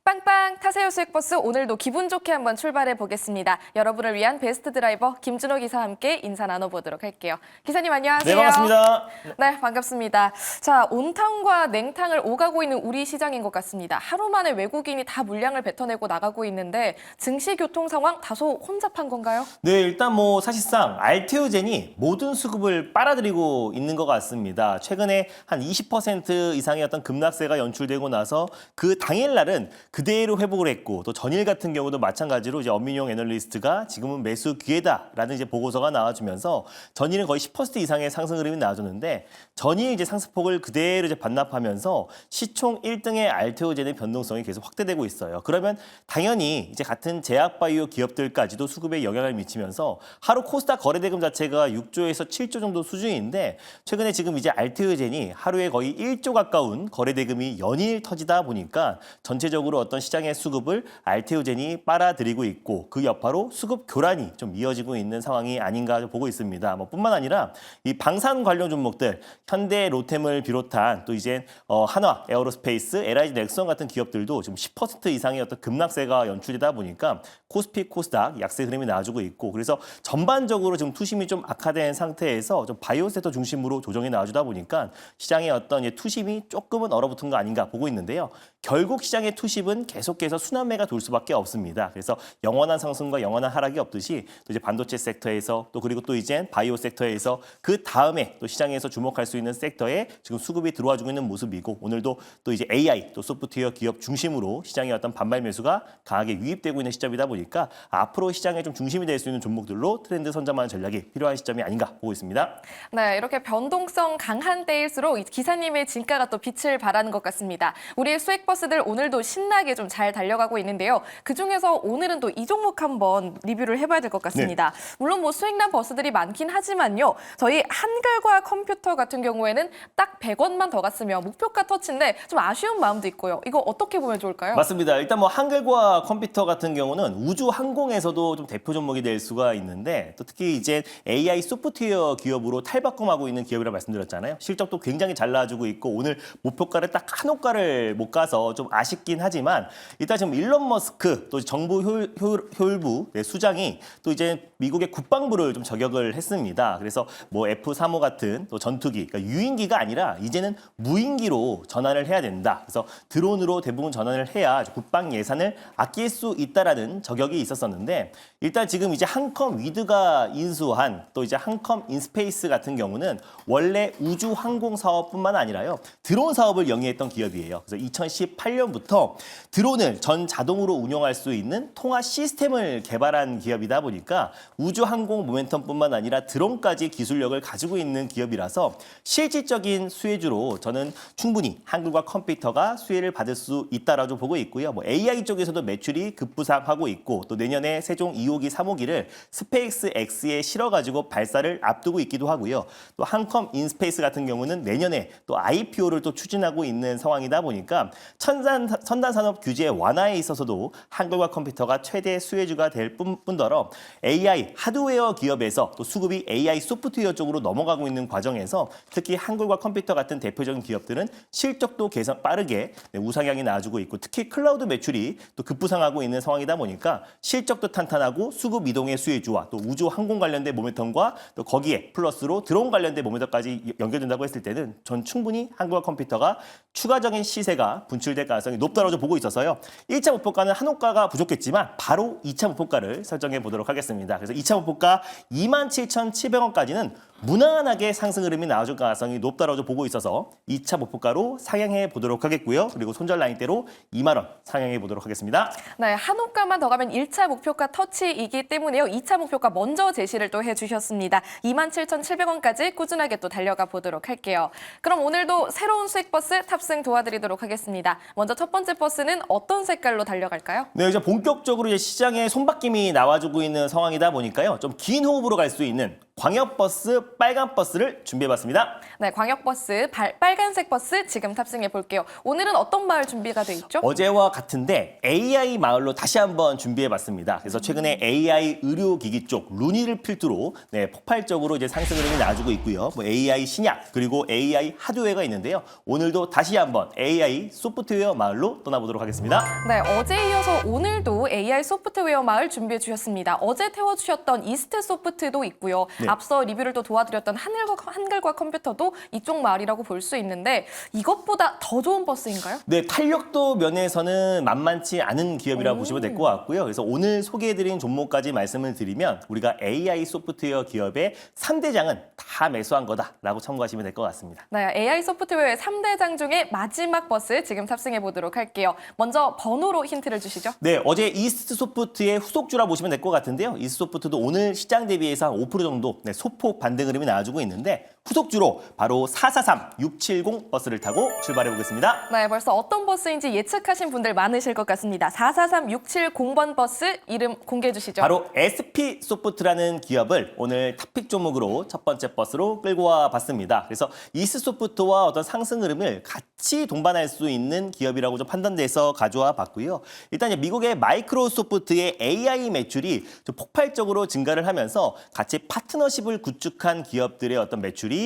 빵빵 타세요 수익버스 오늘도 기분 좋게 한번 출발해 보겠습니다. 여러분을 위한 베스트 드라이버 김준호 기사와 함께 인사 나눠보도록 할게요. 기사님 안녕하세요. 네, 반갑습니다. 네, 반갑습니다. 자, 온탕과 냉탕을 오가고 있는 우리 시장인 것 같습니다. 하루 만에 외국인이 다 물량을 뱉어내고 나가고 있는데 증시 교통 상황 다소 혼잡한 건가요? 네, 일단 사실상 알테오젠이 모든 수급을 빨아들이고 있는 것 같습니다. 최근에 한 20% 이상의 어떤 급락세가 연출되고 나서 그 당일날은 그대로 회복을 했고, 또 전일 같은 경우도 마찬가지로 이제 엄민용 애널리스트가 지금은 매수 기회다라는 이제 보고서가 나와주면서 전일은 거의 10% 이상의 상승 흐름이 나와줬는데, 전일 이제 상승폭을 그대로 이제 반납하면서 시총 1등의 알테오젠의 변동성이 계속 확대되고 있어요. 그러면 당연히 이제 같은 제약바이오 기업들까지도 수급에 영향을 미치면서 하루 코스닥 거래대금 자체가 6조에서 7조 정도 수준인데, 최근에 지금 이제 알테오젠이 하루에 거의 1조 가까운 거래대금이 연일 터지다 보니까 전체적으로 어떤 시장의 수급을 알테오젠이 빨아들이고 있고, 그 여파로 수급 교란이 좀 이어지고 있는 상황이 아닌가 보고 있습니다. 뿐만 아니라 이 방산 관련 종목들, 현대, 로템을 비롯한 또 이제 한화, 에어로스페이스, LIG 넥선 같은 기업들도 지금 10% 이상의 어떤 급락세가 연출되다 보니까 코스피, 코스닥 약세 흐름이 나와주고 있고, 그래서 전반적으로 지금 투심이 좀 악화된 상태에서 좀 바이오 섹터 중심으로 조정이 나와주다 보니까 시장의 어떤 투심이 조금은 얼어붙은 거 아닌가 보고 있는데요. 결국 시장의 투심은 계속해서 순환매가 돌 수밖에 없습니다. 그래서 영원한 상승과 영원한 하락이 없듯이 또 이제 반도체 섹터에서 또 그리고 또 이제 바이오 섹터에서 그 다음에 또 시장에서 주목할 수 있는 섹터에 지금 수급이 들어와주고 있는 모습이고, 오늘도 또 이제 AI 또 소프트웨어 기업 중심으로 시장의 어떤 반발 매수가 강하게 유입되고 있는 시점이다 보니까 앞으로 시장의 좀 중심이 될 수 있는 종목들로 트렌드 선점하는 전략이 필요한 시점이 아닌가 보고 있습니다. 네, 이렇게 변동성 강한 때일수록 기사님의 진가가 또 빛을 발하는 것 같습니다. 우리의 수익버스들 오늘도 신나게 좀 잘 달려가고 있는데요. 그중에서 오늘은 또 이 종목 한번 리뷰를 해봐야 될 것 같습니다. 네. 물론 수익난 버스들이 많긴 하지만요. 저희 한글과 컴퓨터 같은 경우에는 딱 100원만 더 갔으면 목표가 터치인데 좀 아쉬운 마음도 있고요. 이거 어떻게 보면 좋을까요? 맞습니다. 일단 한글과 컴퓨터 같은 경우는 우주 항공에서도 좀 대표 종목이 될 수가 있는데, 또 특히 이제 AI 소프트웨어 기업으로 탈바꿈하고 있는 기업이라 말씀드렸잖아요. 실적도 굉장히 잘 나와주고 있고, 오늘 목표가를 딱 한 호가를 못 가서 좀 아쉽긴 하지만, 일단 지금 일론 머스크 또 정부 효율부 수장이 또 이제 미국의 국방부를 좀 저격을 했습니다. 그래서 F-35 같은 또 전투기, 그러니까 유인기가 아니라 이제는 무인기로 전환을 해야 된다. 그래서 드론으로 대부분 전환을 해야 국방 예산을 아낄 수 있다라는 저격이 있었었는데, 일단 지금 이제 한컴 위드가 인수한 또 이제 한컴 인스페이스 같은 경우는 원래 우주 항공 사업뿐만 아니라요, 드론 사업을 영위했던 기업이에요. 그래서 2018년부터 드론을 전 자동으로 운영할 수 있는 통화 시스템을 개발한 기업이다 보니까 우주 항공 모멘텀뿐만 아니라 드론까지 기술력을 가지고 있는 기업이라서 실질적인 수혜주로 저는 충분히 한글과 컴퓨터가 수혜를 받을 수 있다라고 보고 있고요. AI 쪽에서도 매출이 급부상하고 있고, 또 내년에 세종 2호기, 3호기를 스페이스 X에 실어가지고 발사를 앞두고 있기도 하고요. 또 한컴 인스페이스 같은 경우는 내년에 또 IPO를 또 추진하고 있는 상황이다 보니까 첨단 산업 규제 완화에 있어서도 한글과 컴퓨터가 최대 수혜주가 될 뿐더러 AI 하드웨어 기업에서 또 수급이 AI 소프트웨어 쪽으로 넘어가고 있는 과정에서 특히 한글과 컴퓨터 같은 대표적인 기업들은 실적도 개선 빠르게 우상향이 나와주고 있고, 특히 클라우드 매출이 또 급부상하고 있는 상황이다 보니까 실적도 탄탄하고 수급 이동의 수혜주와 또 우주 항공 관련된 모멘텀과 또 거기에 플러스로 드론 관련된 모멘텀까지 연결된다고 했을 때는 전 충분히 한글과 컴퓨터가 추가적인 시세가 분출될 가능성이 높다고 보고 있어서요. 1차 목표가는 한 호가가 부족했지만 바로 2차 목표가를 설정해 보도록 하겠습니다. 그래서 2차 목표가 27,700원까지는 무난하게 상승 흐름이 나와줄 가능성이 높다고 보고 있어서 2차 목표가로 상향해 보도록 하겠고요. 그리고 손절 라인대로 2만 원 상향해 보도록 하겠습니다. 네, 한 호가만 더 가면 1차 목표가 터치이기 때문에요. 2차 목표가 먼저 제시를 또 해주셨습니다. 27,700원까지 꾸준하게 또 달려가 보도록 할게요. 그럼 오늘도 새로운 수익 버스 탑승 도와드리도록 하겠습니다. 먼저 첫 번째 버스는 어떤 색깔로 달려갈까요? 네, 이제 본격적으로 이제 시장에 손바뀜이 나와주고 있는 상황이다 보니까요. 좀 긴 호흡으로 갈 수 있는 광역버스, 빨간버스를 준비해봤습니다. 네, 광역버스, 빨간색 버스 지금 탑승해 볼게요. 오늘은 어떤 마을 준비가 돼 있죠? 어제와 같은데 AI 마을로 다시 한번 준비해봤습니다. 그래서 최근에 AI 의료기기 쪽 루니를 필두로 폭발적으로 이제 상승 흐름이 나와주고 있고요. 뭐 AI 신약 그리고 AI 하드웨어가 있는데요. 오늘도 다시 한번 AI 소프트웨어 마을로 떠나보도록 하겠습니다. 네, 어제에 이어서 오늘도 AI 소프트웨어 마을 준비해 주셨습니다. 어제 태워주셨던 이스트 소프트도 있고요. 네. 앞서 리뷰를 또 도와드렸던 한글과 컴퓨터도 이쪽 마을이라고 볼 수 있는데 이것보다 더 좋은 버스인가요? 네, 탄력도 면에서는 만만치 않은 기업이라고 보시면 될 것 같고요. 그래서 오늘 소개해드린 종목까지 말씀을 드리면 우리가 AI 소프트웨어 기업의 3대장은 다 매수한 거다라고 참고하시면 될 것 같습니다. 네, AI 소프트웨어의 3대장 중에 마지막 버스 지금 탑승해 보도록 할게요. 먼저 번호로 힌트를 주시죠. 네, 어제 이스트 소프트의 후속주라 보시면 될 것 같은데요. 이스트 소프트도 오늘 시장 대비해서 5% 정도 소폭 반등 흐름이 나와주고 있는데 후속주로 바로 443670 버스를 타고 출발해 보겠습니다. 네, 벌써 어떤 버스인지 예측하신 분들 많으실 것 같습니다. 443670번 버스 이름 공개해 주시죠. 바로 SP 소프트라는 기업을 오늘 탑픽 종목으로 첫 번째 버스로 끌고 와 봤습니다. 그래서 이스트 소프트와 어떤 상승 흐름을 같이 동반할 수 있는 기업이라고 좀 판단돼서 가져와 봤고요. 일단 이제 미국의 마이크로소프트의 AI 매출이 좀 폭발적으로 증가를 하면서 같이 파트너십을 구축한 기업들의 어떤 매출이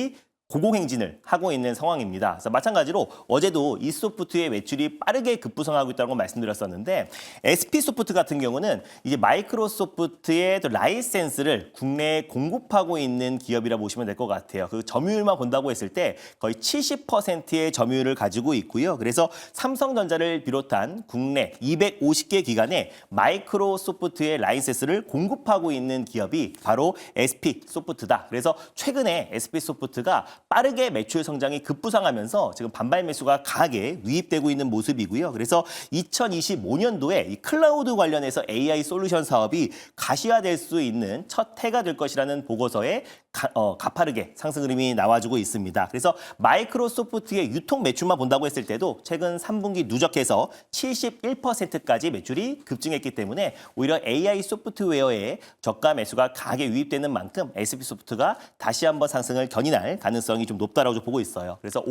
고공행진을 하고 있는 상황입니다. 그래서 마찬가지로 어제도 이소프트의 매출이 빠르게 급부상하고 있다고 말씀드렸었는데 SP소프트 같은 경우는 이제 마이크로소프트의 라이센스를 국내에 공급하고 있는 기업이라 보시면 될 것 같아요. 그 점유율만 본다고 했을 때 거의 70%의 점유율을 가지고 있고요. 그래서 삼성전자를 비롯한 국내 250개 기관에 마이크로소프트의 라이센스를 공급하고 있는 기업이 바로 SP소프트다. 그래서 최근에 SP소프트가 빠르게 매출 성장이 급부상하면서 지금 반발 매수가 강하게 유입되고 있는 모습이고요. 그래서 2025년도에 이 클라우드 관련해서 AI 솔루션 사업이 가시화될 수 있는 첫 해가 될 것이라는 보고서에 가파르게 상승 흐름이 나와주고 있습니다. 그래서 마이크로소프트의 유통 매출만 본다고 했을 때도 최근 3분기 누적해서 71%까지 매출이 급증했기 때문에 오히려 AI 소프트웨어의 저가 매수가 강하게 유입되는 만큼 SP소프트가 다시 한번 상승을 견인할 가능성이 좀 높다라고 보고 있어요. 그래서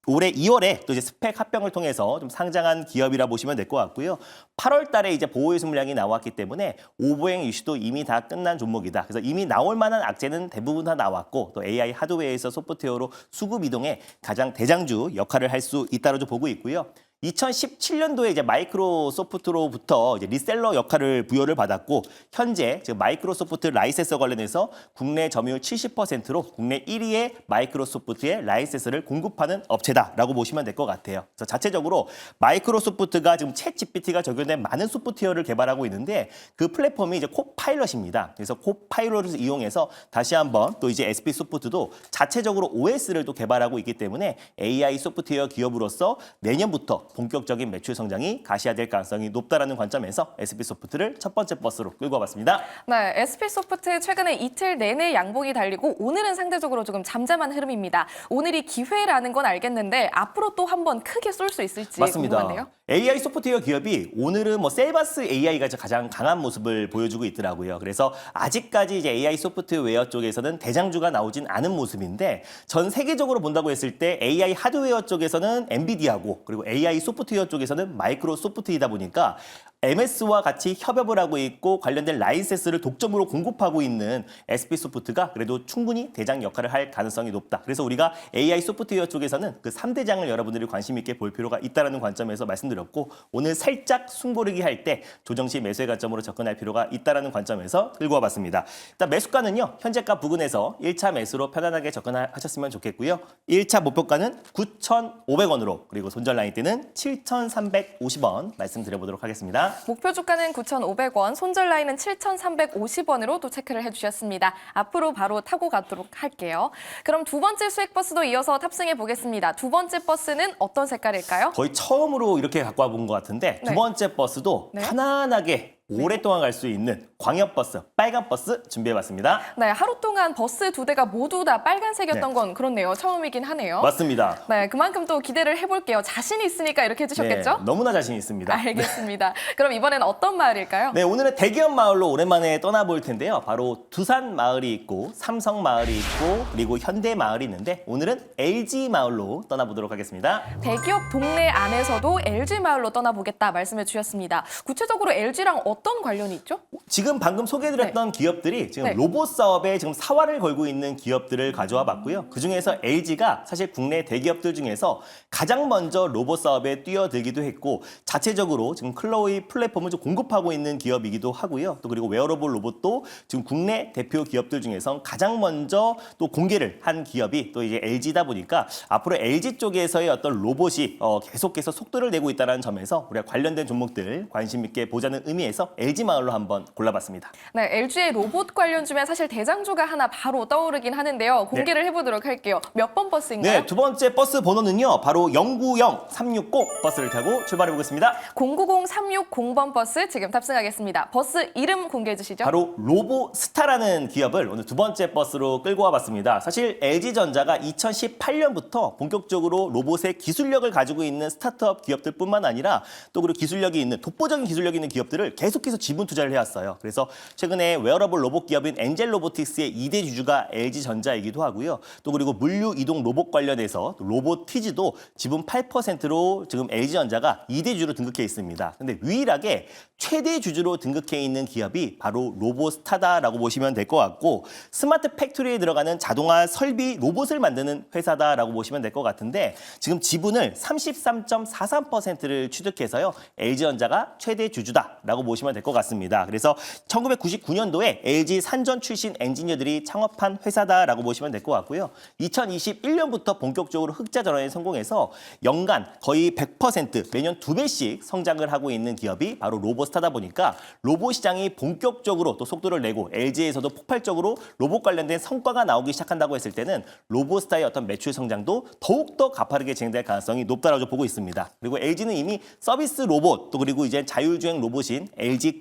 올해 2월에 또 이제 스펙 합병을 통해서 좀 상장한 기업이라 보시면 될 것 같고요. 8월 달에 이제 보호유수 물량이 나왔기 때문에 오보행 이슈도 이미 다 끝난 종목이다. 그래서 이미 나올 만한 악재는 대부분 다 나왔고 또 AI 하드웨어에서 소프트웨어로 수급 이동에 가장 대장주 역할을 할 수 있다고 보고 있고요. 2017년도에 이제 마이크로소프트로부터 이제 리셀러 역할을 부여를 받았고 현재 지금 마이크로소프트 라이센서 관련해서 국내 점유율 70%로 국내 1위의 마이크로소프트의 라이센스를 공급하는 업체다라고 보시면 될 것 같아요. 그래서 자체적으로 마이크로소프트가 지금 챗GPT가 적용된 많은 소프트웨어를 개발하고 있는데 그 플랫폼이 이제 코파일럿입니다. 그래서 코파일럿을 이용해서 다시 한번 또 이제 SP소프트도 자체적으로 OS를 또 개발하고 있기 때문에 AI 소프트웨어 기업으로서 내년부터 본격적인 매출 성장이 가시화될 가능성이 높다라는 관점에서 SP소프트를 첫 번째 버스로 끌고 와봤습니다. 네, SP소프트 최근에 이틀 내내 양봉이 달리고 오늘은 상대적으로 조금 잠잠한 흐름입니다. 오늘이 기회라는 건 알겠는데 앞으로 또 한번 크게 쏠 수 있을지 맞습니다. 궁금한데요. AI 소프트웨어 기업이 오늘은 뭐 셀바스 AI가 가장 강한 모습을 보여주고 있더라고요. 그래서 아직까지 이제 AI 소프트웨어 쪽에서는 대장주가 나오진 않은 모습인데 전 세계적으로 본다고 했을 때 AI 하드웨어 쪽에서는 엔비디아고 그리고 AI 소프트웨어 쪽에서는 마이크로소프트이다 보니까 MS와 같이 협업을 하고 있고 관련된 라이센스를 독점으로 공급하고 있는 SP소프트가 그래도 충분히 대장 역할을 할 가능성이 높다. 그래서 우리가 AI 소프트웨어 쪽에서는 그 3대장을 여러분들이 관심 있게 볼 필요가 있다는 관점에서 말씀드렸고 오늘 살짝 숨고르기 할 때 조정시 매수의 관점으로 접근할 필요가 있다는 관점에서 끌고 와봤습니다. 일단 매수가는요. 현재가 부근에서 1차 매수로 편안하게 접근하셨으면 좋겠고요. 1차 목표가는 9,500원으로 그리고 손절 라인 때는 7,350원 말씀드려보도록 하겠습니다. 목표 주가는 9,500원, 손절 라인은 7,350원으로 또 체크를 해주셨습니다. 앞으로 바로 타고 가도록 할게요. 그럼 두 번째 수익 버스도 이어서 탑승해 보겠습니다. 두 번째 버스는 어떤 색깔일까요? 거의 처음으로 이렇게 갖고 와본 것 같은데 두 네. 번째 버스도 네. 편안하게 오랫동안 갈 수 있는 광역버스, 빨간버스 준비해봤습니다. 네, 하루 동안 버스 2대가 모두 다 빨간색이었던 네. 건 그렇네요. 처음이긴 하네요. 맞습니다. 네, 그만큼 또 기대를 해볼게요. 자신 있으니까 이렇게 해주셨겠죠? 네, 너무나 자신 있습니다. 알겠습니다. 그럼 이번엔 어떤 마을일까요? 네, 오늘은 대기업 마을로 오랜만에 떠나볼 텐데요. 바로 두산 마을이 있고 삼성 마을이 있고 그리고 현대 마을이 있는데 오늘은 LG 마을로 떠나보도록 하겠습니다. 대기업 동네 안에서도 LG 마을로 떠나보겠다 말씀해 주셨습니다. 구체적으로 LG랑 어떤 관련이 있죠? 지금 방금 소개해드렸던 기업들이 지금 네. 로봇 사업에 지금 사활을 걸고 있는 기업들을 가져와 봤고요. 그중에서 LG가 사실 국내 대기업들 중에서 가장 먼저 로봇 사업에 뛰어들기도 했고 자체적으로 지금 클로이 플랫폼을 좀 공급하고 있는 기업이기도 하고요. 또 그리고 웨어러블 로봇도 지금 국내 대표 기업들 중에서 가장 먼저 또 공개를 한 기업이 또 이제 LG다 보니까 앞으로 LG 쪽에서의 어떤 로봇이 계속해서 속도를 내고 있다는 점에서 우리가 관련된 종목들 관심 있게 보자는 의미에서 LG 마을로 한번 골라봤습니다. 네, LG의 로봇 관련 중에 사실 대장주가 하나 바로 떠오르긴 하는데요. 공개를 해보도록 할게요. 몇 번 버스인가요? 네, 두 번째 버스 번호는요. 바로 090360 버스를 타고 출발해 보겠습니다. 090360번 버스 지금 탑승하겠습니다. 버스 이름 공개해 주시죠. 바로 로보스타라는 기업을 오늘 두 번째 버스로 끌고 와봤습니다. 사실 LG전자가 2018년부터 본격적으로 로봇의 기술력을 가지고 있는 스타트업 기업들뿐만 아니라 또 그리고 기술력이 있는 독보적인 기술력이 있는 기업들을 계속해서 지분 투자를 해왔어요. 그래서 최근에 웨어러블 로봇 기업인 엔젤 로보틱스의 2대 주주가 LG전자이기도 하고요. 또 그리고 물류 이동 로봇 관련해서 로보티즈도 지분 8%로 지금 LG전자가 2대 주주로 등극해 있습니다. 근데 유일하게 최대 주주로 등극해 있는 기업이 바로 로보스타다라고 보시면 될 것 같고 스마트 팩토리에 들어가는 자동화 설비 로봇을 만드는 회사다라고 보시면 될 것 같은데 지금 지분을 33.43%를 취득해서요. LG전자가 최대 주주다라고 보시면 될 것 같습니다. 그래서 1999년도에 LG 산전 출신 엔지니어들이 창업한 회사다라고 보시면 될 것 같고요. 2021년부터 본격적으로 흑자 전환에 성공해서 연간 거의 100% 매년 2배씩 성장을 하고 있는 기업이 바로 로보스타다 보니까 로봇 시장이 본격적으로 또 속도를 내고 LG에서도 폭발적으로 로봇 관련된 성과가 나오기 시작한다고 했을 때는 로보스타의 어떤 매출 성장도 더욱더 가파르게 진행될 가능성이 높다라고 보고 있습니다. 그리고 LG는 이미 서비스 로봇 또 그리고 이제 자율주행 로봇인 LG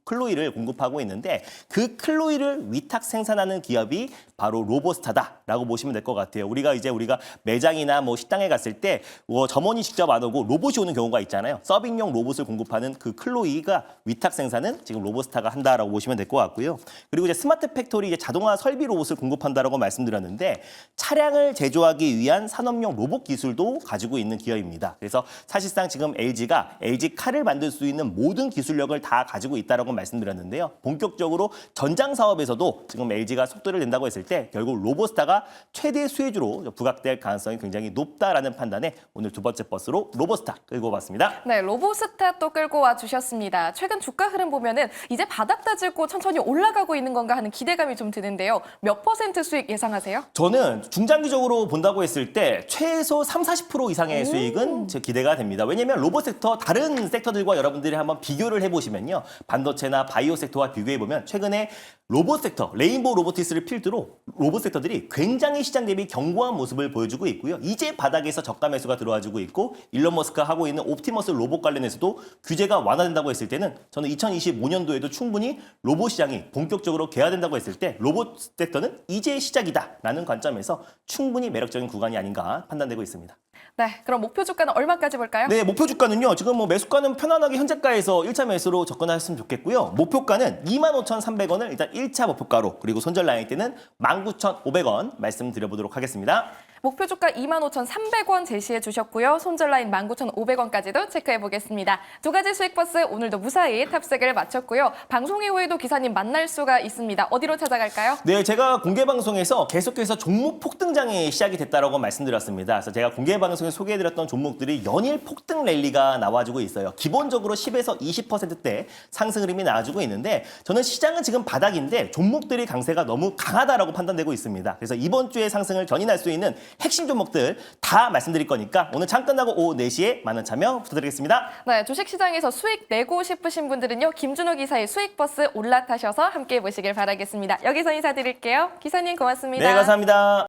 클로이를 공급하고 있는데 그 클로이를 위탁 생산하는 기업이 바로 로보스타다라고 보시면 될 것 같아요. 우리가 매장이나 뭐 식당에 갔을 때 점원이 직접 안 오고 로봇이 오는 경우가 있잖아요. 서빙용 로봇을 공급하는 그 클로이가 위탁 생산은 지금 로보스타가 한다라고 보시면 될 것 같고요. 그리고 이제 스마트 팩토리 이제 자동화 설비 로봇을 공급한다라고 말씀드렸는데 차량을 제조하기 위한 산업용 로봇 기술도 가지고 있는 기업입니다. 그래서 사실상 지금 LG가 LG 칼을 만들 수 있는 모든 기술력을 다 가지고 있다라고 말씀드렸는데요. 본격적으로 전장 사업에서도 지금 LG가 속도를 낸다고 했을 때 결국 로보스타가 최대 수혜주로 부각될 가능성이 굉장히 높다라는 판단에 오늘 두 번째 버스로 로보스타 끌고 왔습니다. 네, 로보스타 또 끌고 와 주셨습니다. 최근 주가 흐름 보면은 이제 바닥 다지고 천천히 올라가고 있는 건가 하는 기대감이 좀 드는데요. 몇 % 수익 예상하세요? 저는 중장기적으로 본다고 했을 때 최소 30-40% 이상의 수익은 제 기대가 됩니다. 왜냐하면 로봇 섹터 다른 섹터들과 여러분들이 한번 비교를 해보시면요. 반도체나 바이오 섹터와 비교해보면 최근에 로봇 섹터, 레인보우 로보틱스를 필두로 로봇 섹터들이 굉장히 시장 대비 견고한 모습을 보여주고 있고요. 이제 바닥에서 저가 매수가 들어와주고 있고 일론 머스크가 하고 있는 옵티머스 로봇 관련해서도 규제가 완화된다고 했을 때는 저는 2025년도에도 충분히 로봇 시장이 본격적으로 개화된다고 했을 때 로봇 섹터는 이제 시작이다라는 관점에서 충분히 매력적인 구간이 아닌가 판단되고 있습니다. 네, 그럼 목표 주가는 얼마까지 볼까요? 네, 목표 주가는요. 지금 뭐 매수가는 편안하게 현재가에서 1차 매수로 접근하셨으면 좋겠고요. 목표가는 25,300원을 일단 1차 목표가로 그리고 손절 라인 때는 19,500원 말씀드려보도록 하겠습니다. 목표 주가 25,300원 제시해 주셨고요. 손절 라인 19,500원까지도 체크해 보겠습니다. 두 가지 수익 버스 오늘도 무사히 탑승을 마쳤고요. 방송 이후에도 기사님 만날 수가 있습니다. 어디로 찾아갈까요? 네, 제가 공개 방송에서 계속해서 종목 폭등장이 시작이 됐다라고 말씀드렸습니다. 그래서 제가 공개 방송에 소개해드렸던 종목들이 연일 폭등 랠리가 나와주고 있어요. 기본적으로 10에서 20%대 상승 흐름이 나와주고 있는데 저는 시장은 지금 바닥인데 종목들이 강세가 너무 강하다라고 판단되고 있습니다. 그래서 이번 주에 상승을 견인할 수 있는 핵심 종목들 다 말씀드릴 거니까 오늘 장 끝나고 오후 4시에 많은 참여 부탁드리겠습니다. 네, 주식시장에서 수익 내고 싶으신 분들은요. 김준호 기사의 수익버스 올라타셔서 함께해 보시길 바라겠습니다. 여기서 인사드릴게요. 기사님 고맙습니다. 네, 감사합니다.